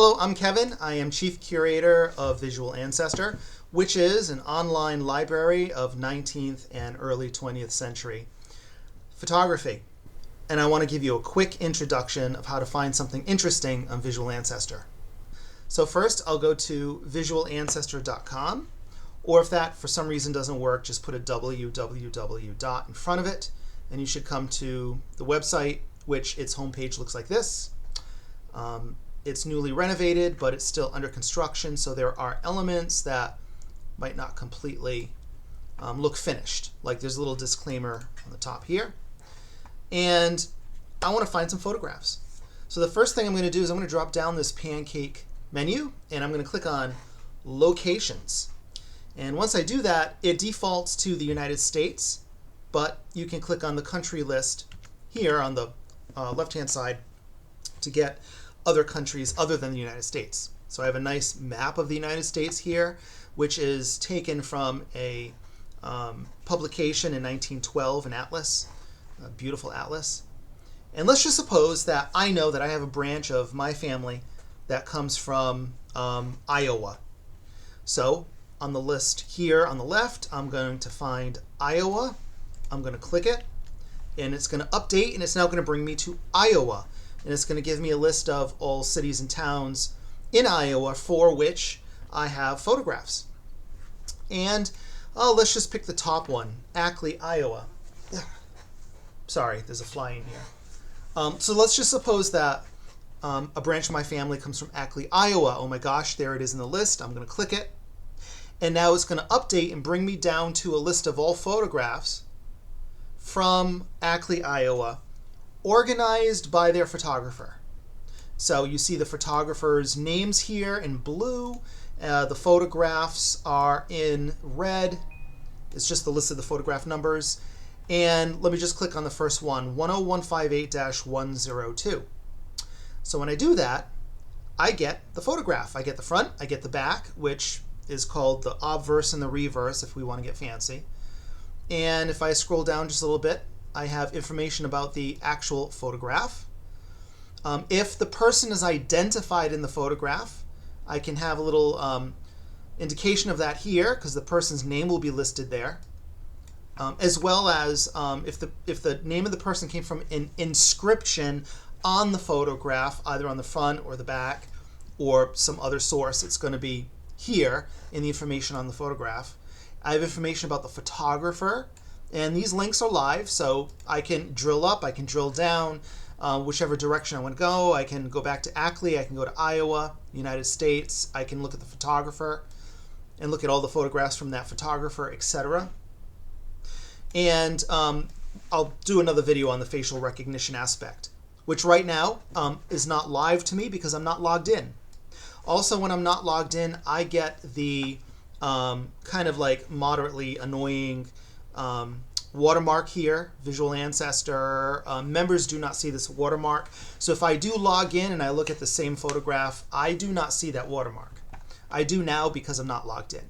Hello, I'm Kevin. I am Chief Curator of Visual Ancestor, which is an online library of 19th and early 20th century photography. And I want to give you a quick introduction of how to find something interesting on Visual Ancestor. So first, I'll go to visualancestor.com, or if that for some reason doesn't work, just put a www dot in front of it, and you should come to the website, which its homepage looks like this. It's newly renovated, but it's still under construction, so there are elements that might not completely look finished. Like there's a little disclaimer on the top here. And I want to find some photographs. So the first thing I'm going to do is I'm going to drop down this pancake menu, and I'm going to click on Locations. And once I do that, it defaults to the United States, but you can click on the country list here on the left-hand side to get other countries other than the United States. So I have a nice map of the United States here, which is taken from a publication in 1912, an atlas, a beautiful atlas. And let's just suppose that I know that I have a branch of my family that comes from Iowa. So on the list here on the left, I'm going to find Iowa. I'm going to click it, and it's going to update, and it's now going to bring me to Iowa. And it's going to give me a list of all cities and towns in Iowa for which I have photographs. And let's just pick the top one, Ackley, Iowa. Sorry, there's a fly in here. So let's just suppose that a branch of my family comes from Ackley, Iowa. Oh my gosh, there it is in the list. I'm going to click it. And now it's going to update and bring me down to a list of all photographs from Ackley, Iowa, organized by their photographer. So you see the photographers' names here in blue. The photographs are in red. It's just the list of the photograph numbers. And let me just click on the first one, 10158-102. So when I do that, I get the photograph. I get the front, I get the back, which is called the obverse and the reverse if we want to get fancy. And if I scroll down just a little bit, I have information about the actual photograph. If the person is identified in the photograph, I can have a little indication of that here because the person's name will be listed there, as well as if the name of the person came from an inscription on the photograph, either on the front or the back or some other source, it's going to be here in the information on the photograph. I have information about the photographer. And these links are live, so I can drill up, I can drill down, whichever direction I want to go. I can go back to Ackley, I can go to Iowa, United States. I can look at the photographer and look at all the photographs from that photographer, etc. And I'll do another video on the facial recognition aspect, which right now is not live to me because I'm not logged in. Also, when I'm not logged in, I get the kind of like moderately annoying watermark here, Visual Ancestor. Members do not see this watermark. So if I do log in and I look at the same photograph, I do not see that watermark. I do now because I'm not logged in.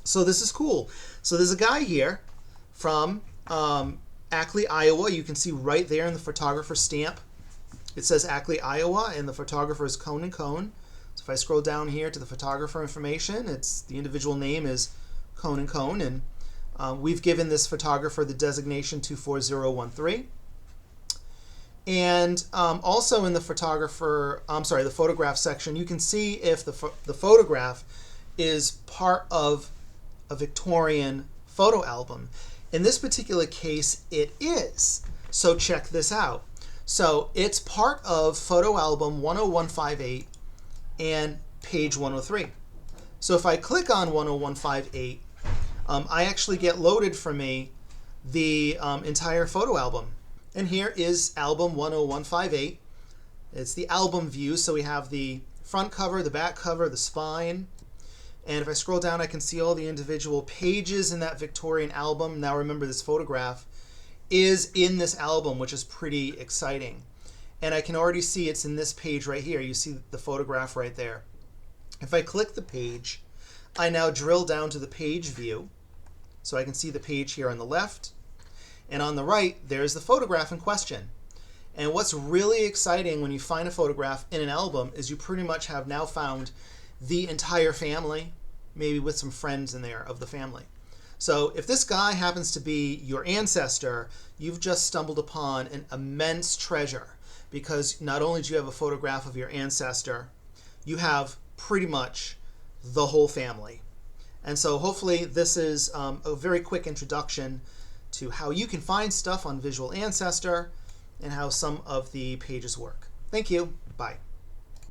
So this is cool. So there's a guy here from Ackley, Iowa. You can see right there in the photographer stamp. It says Ackley, Iowa, and the photographer is Cone & Cone. So if I scroll down here to the photographer information, the individual name is Cone & Cone, and we've given this photographer the designation 24013. And also in the the photograph section, you can see if the photograph is part of a Victorian photo album. In this particular case, it is. So check this out. So it's part of photo album 10158 and page 103. So if I click on 10158, I actually get loaded for me the entire photo album. And here is album 10158. It's the album view, so we have the front cover, the back cover, the spine. And if I scroll down, I can see all the individual pages in that Victorian album. Now remember, this photograph is in this album, which is pretty exciting. And I can already see it's in this page right here. You see the photograph right there. If I click the page, I now drill down to the page view. So I can see the page here on the left. And on the right, there's the photograph in question. And what's really exciting when you find a photograph in an album is you pretty much have now found the entire family, maybe with some friends in there of the family. So if this guy happens to be your ancestor, you've just stumbled upon an immense treasure, because not only do you have a photograph of your ancestor, you have pretty much the whole family. And so hopefully this is a very quick introduction to how you can find stuff on Visual Ancestor and how some of the pages work. Thank you. Bye.